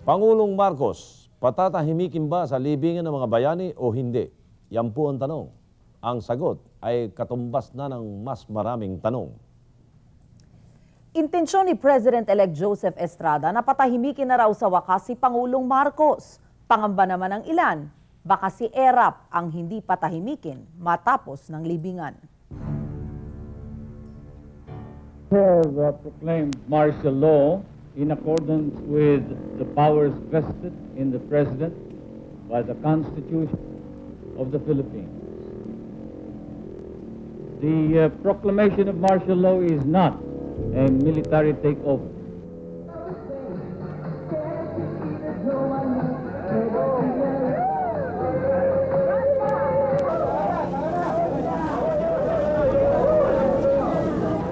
Pangulong Marcos, patatahimikin ba sa libingan ng mga bayani o hindi? Yan po ang tanong. Ang sagot ay katumbas na ng mas maraming tanong. Intensyon ni President-elect Joseph Estrada na patahimikin na raw sa wakas si Pangulong Marcos. Pangamba naman ng ilan, baka si ERAP ang hindi patahimikin matapos ng libingan. Have proclaimed martial law in accordance with the powers vested in the President by the Constitution of the Philippines. The proclamation of martial law is not a military takeover.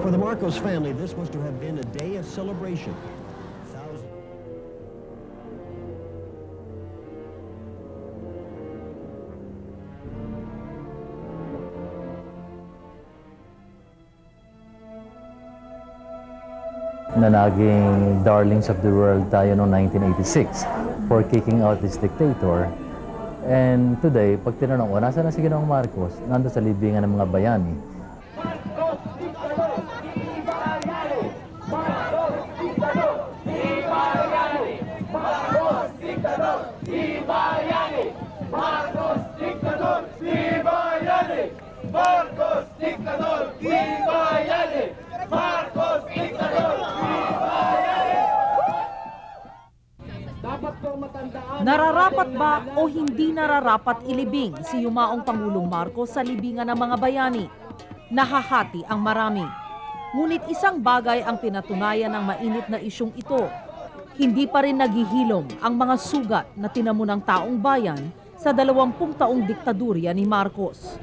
For the Marcos family, this was to have been a day of celebration. Na naging darlings of the world tayo noong 1986 for kicking out this dictator. And today, pag tinanong ko, nasa na si Ginoong Marcos? Nandun sa libingan ng mga bayani. Nararapat ba o hindi nararapat ilibing si yumaong Pangulong Marcos sa libingan ng mga bayani? Nahahati ang marami. Ngunit isang bagay ang pinatunayan ng mainit na isyong ito. Hindi pa rin naghihilom ang mga sugat na tinamo ng taong bayan sa 20 taong diktadurya ni Marcos.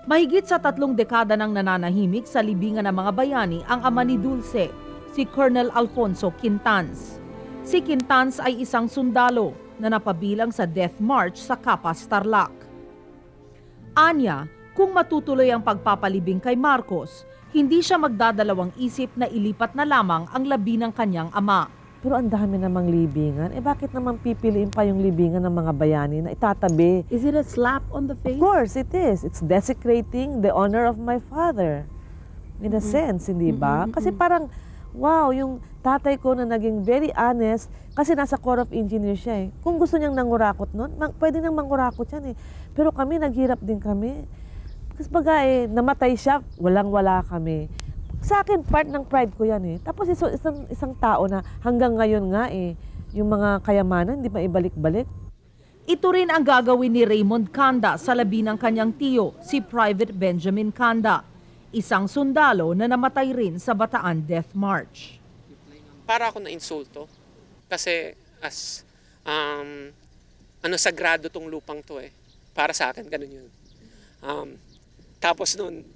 Mahigit sa 3 dekada nang nananahimik sa libingan ng mga bayani ang ama ni Dulce, si Colonel Alfonso Quintans. Si Quintans ay isang sundalo na napabilang sa Death March sa Capas, Tarlac. Anya, kung matutuloy ang pagpapalibing kay Marcos, hindi siya magdadalawang isip na ilipat na lamang ang labi ng kanyang ama. Pero ang dami namang libingan. Bakit naman pipiliin pa yung libingan ng mga bayani na itatabi? Is it a slap on the face? Of course, it is. It's desecrating the honor of my father. In a sense, hindi ba? Kasi parang, wow, yung tatay ko na naging very honest, kasi nasa Corps of Engineers siya eh. Kung gusto niyang nangurakot nun, pwede nang mangurakot yan eh. Pero kami, naghirap din kami. Kasi baga eh, namatay siya, walang-wala kami. Sa akin, part ng pride ko yan eh. Tapos isang tao na hanggang ngayon nga eh, yung mga kayamanan, hindi maibalik-balik. Ito rin ang gagawin ni Raymond Canda sa labi ng kanyang tiyo, si Private Benjamin Canda. Isang sundalo na namatay rin sa Bataan Death March. Para ako na insulto kasi sagrado tong lupang to eh. Para sa akin, ganun yun. Tapos nun,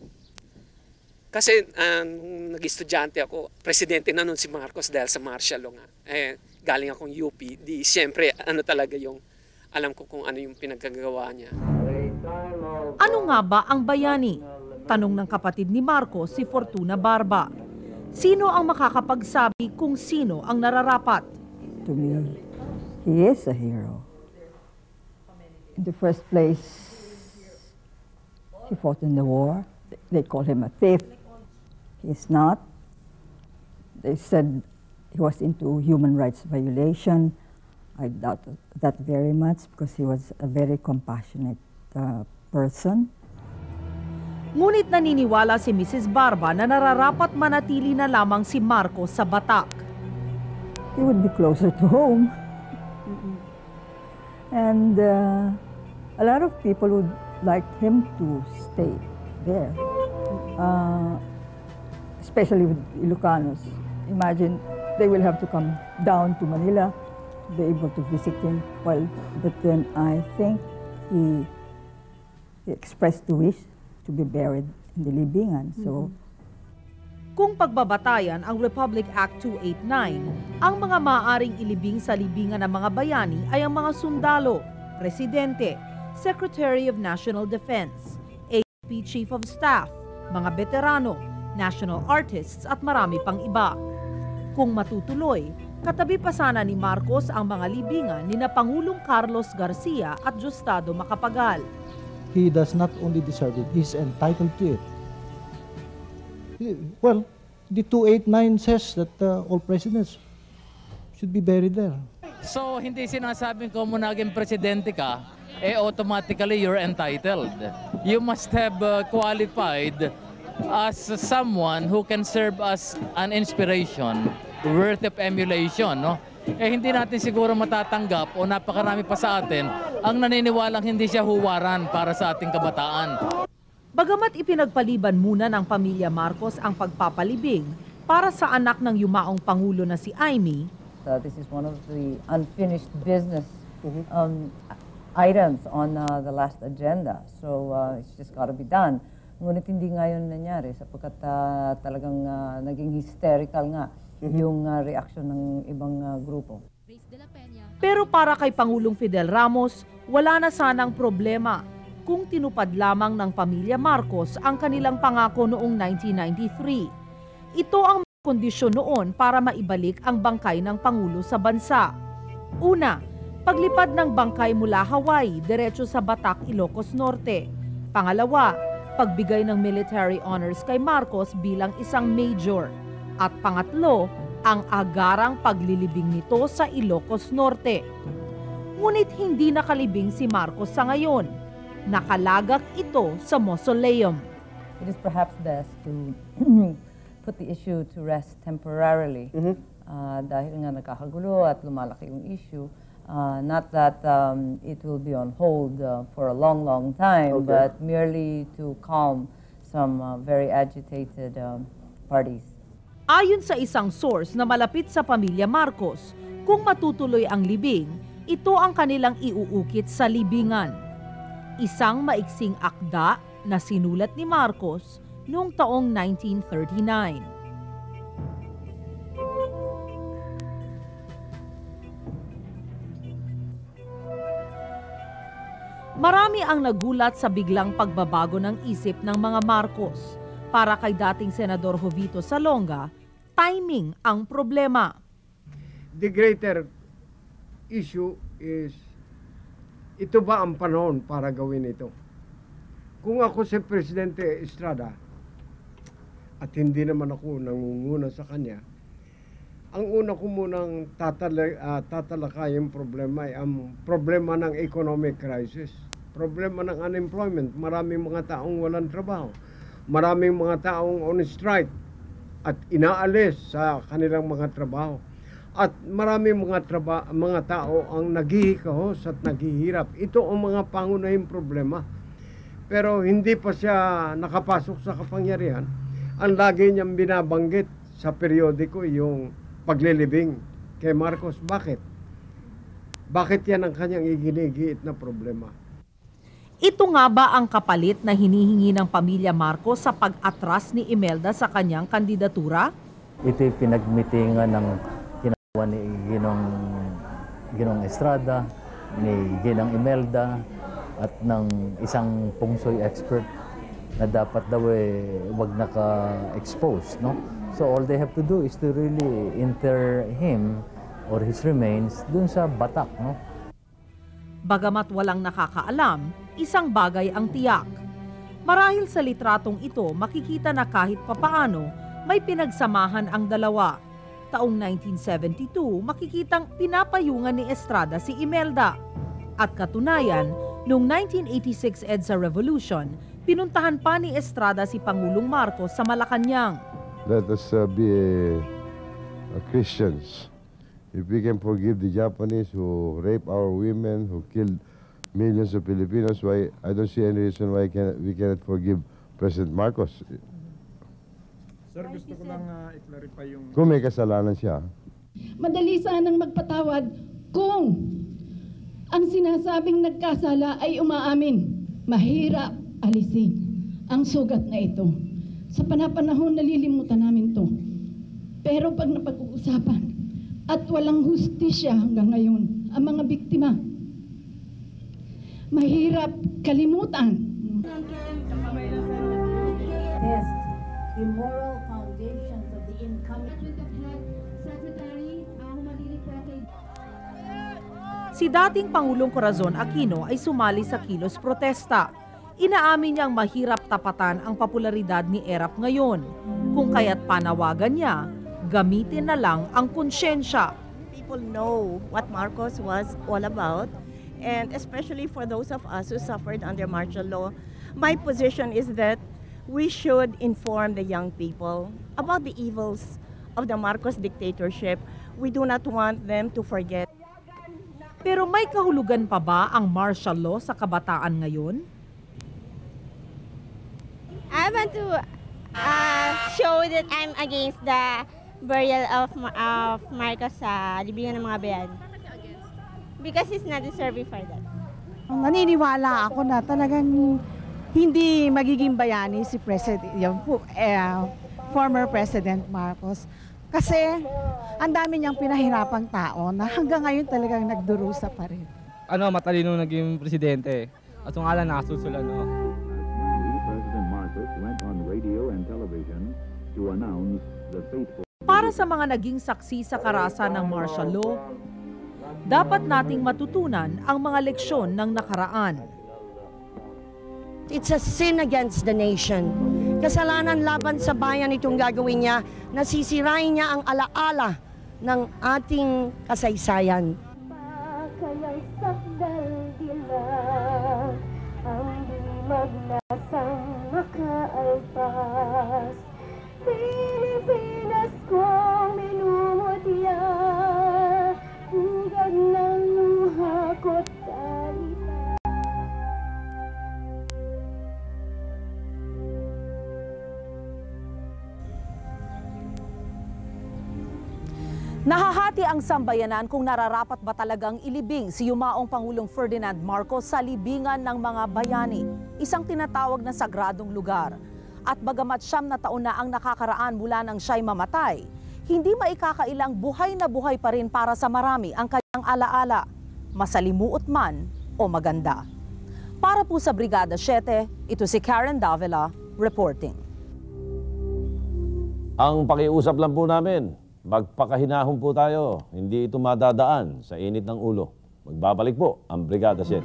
kasi nung nag-estudyante ako, presidente na nun si Marcos dahil sa martial law nga. Galing akong UP, di siyempre talaga yung, alam ko kung ano yung pinagkagawa niya. Ano nga ba ang bayani? Tanong ng kapatid ni Marcos, si Fortuna Barba. Sino ang makakapagsabi kung sino ang nararapat? To me, he is a hero. In the first place, he fought in the war. They call him a thief. He's not. They said he was into human rights violation. I doubt that very much because he was a very compassionate person. Ngunit naniniwala si Mrs. Barba na nararapat manatili na lamang si Marcos sa Batak. He would be closer to home. And a lot of people would like him to stay there. Especially with Ilocanos. Imagine they will have to come down to Manila to be able to visit him. Well, but then I think he expressed the wish to be buried in the libingan. So, kung pagbabatayan ang Republic Act 289, ang mga maaaring ilibing sa libingan ng mga bayani ay ang mga sundalo, presidente, Secretary of National Defense, AFP Chief of Staff, mga veterano, national artists at marami pang iba. Kung matutuloy, katabi pa sana ni Marcos ang mga libingan ni na Pangulong Carlos Garcia at Diosdado Macapagal. He does not only deserve it, he's entitled to it. Well, the 289 says that all presidents should be buried there. So, hindi sinasabing ko mo naging presidente ka, automatically you're entitled. You must have qualified as someone who can serve as an inspiration, worth of emulation, no? Hindi natin siguro matatanggap o napakarami pa sa atin ang naniniwalang hindi siya huwaran para sa ating kabataan. Bagamat ipinagpaliban muna ng pamilya Marcos ang pagpapalibing para sa anak ng yumaong Pangulo na si Imee, this is one of the unfinished business items on the last agenda. So it's just got to be done. Ngunit hindi ngayon nangyari sapagkat talagang naging hysterical nga yung reaksyon ng ibang grupo. Pero para kay Pangulong Fidel Ramos, wala na sanang problema kung tinupad lamang ng pamilya Marcos ang kanilang pangako noong 1993. Ito ang kondisyon noon para maibalik ang bangkay ng Pangulo sa bansa. Una, paglipad ng bangkay mula Hawaii diretso sa Batac, Ilocos Norte. Pangalawa, pagbigay ng military honors kay Marcos bilang isang major. At pangatlo, ang agarang paglilibing nito sa Ilocos Norte. Ngunit hindi nakalibing si Marcos sa ngayon. Nakalagak ito sa mausoleum. It is perhaps best to put the issue to rest temporarily dahil nga nagkakagulo at lumalaki yung issue. Not that it will be on hold for a long, long time, but merely to calm some very agitated parties. Ayon sa isang source na malapit sa pamilya Marcos, kung matutuloy ang libing, ito ang kanilang iuukit sa libingan. Isang maiksing akda na sinulat ni Marcos noong taong 1939. Marami ang nagulat sa biglang pagbabago ng isip ng mga Marcos. Para kay dating Senador Jovito Salonga, timing ang problema. The greater issue is, ito ba ang panahon para gawin ito? Kung ako si Presidente Estrada, at hindi naman ako nangunguna sa kanya, ang una ko munang tatalakayang problema ay ang problema ng economic crisis, problema ng unemployment. Maraming mga taong walang trabaho. Maraming mga taong on strike at inaalis sa kanilang mga trabaho. At maraming mga tao ang naghihikahos at naghihirap. Ito ang mga pangunahing problema. Pero hindi pa siya nakapasok sa kapangyarihan. Ang lagi niyang binabanggit sa periodiko yung paglilibing kay Marcos. Bakit? Bakit yan ang kanyang iginigiit na problema? Ito nga ba ang kapalit na hinihingi ng pamilya Marcos sa pag-atras ni Imelda sa kanyang kandidatura? Ito'y pinagmitingan ng ginawa ni Ginong Estrada, ni Ginang Imelda, at ng isang pungsoy expert na dapat daw wag naka-expose, no? So all they have to do is to really inter him or his remains dun sa Batac, no? Bagamat walang nakakaalam, isang bagay ang tiyak. Marahil sa litratong ito, makikita na kahit papaano may pinagsamahan ang dalawa. Taong 1972, makikitang pinapayungan ni Estrada si Imelda. At katunayan, noong 1986 EDSA Revolution, pinuntahan pa ni Estrada si Pangulong Marcos sa Malacanang. Let us be Christians. If we can forgive the Japanese who rape our women, who killed millions of Filipinos, why I don't see any reason why we cannot forgive President Marcos. Sir, gusto ko lang i-clarify yung... Kung may kasalanan siya. Madali sanang magpatawad kung ang sinasabing nagkasala ay umaamin. Mahirap alisin ang sugat na ito. Sa panapanahon nalilimutan namin to. Pero pag napag-uusapan at walang hustisya hanggang ngayon ang mga biktima, mahirap kalimutan. Test the moral foundations of the incoming Secretary Si dating Pangulong Corazon Aquino ay sumali sa kilos protesta. Inaamin niyang mahirap tapatan ang popularidad ni Erap ngayon. Kung kaya't panawagan niya, gamitin na lang ang konsyensya. People know what Marcos was all about, and especially for those of us who suffered under martial law, my position is that we should inform the young people about the evils of the Marcos dictatorship. We do not want them to forget. Pero may kahulugan pa ba ang martial law sa kabataan ngayon? I want to show that I'm against the burial of Marcos sa libingan ng mga bayan. Because he's not deserving for that. Naniniwala ako na talagang hindi magiging bayani si former President Marcos. Kasi ang dami niyang pinahirapang tao na hanggang ngayon talagang nagdurusa pa rin. Matalino naging presidente. At yung ala nakasusulan, President Marcos went on radio and television to announce the fateful... Para sa mga naging saksi sa karasan ng martial law, dapat nating matutunan ang mga leksyon ng nakaraan. It's a sin against the nation. Kasalanan laban sa bayan itong gagawin niya, nasisirain niya ang alaala ng ating kasaysayan. Kayang sakdal dila ang magnasang makaalpas. Pilipinas kong minumutya, hugad ng luha ko't talita. Nahahati ang sambayanan kung nararapat ba talagang ilibing si yumaong Pangulong Ferdinand Marcos sa libingan ng mga bayani, isang tinatawag na sagradong lugar. At bagamat 9 na taon na ang nakakaraan mula nang siya'y mamatay, hindi maikakailang buhay na buhay pa rin para sa marami ang kanyang alaala, masalimuot man o maganda. Para po sa Brigada 7, ito si Karen Davila reporting. Ang pakiusap lang po namin, magpakahinahon po tayo, hindi ito madadaan sa init ng ulo. Magbabalik po ang Brigada 7.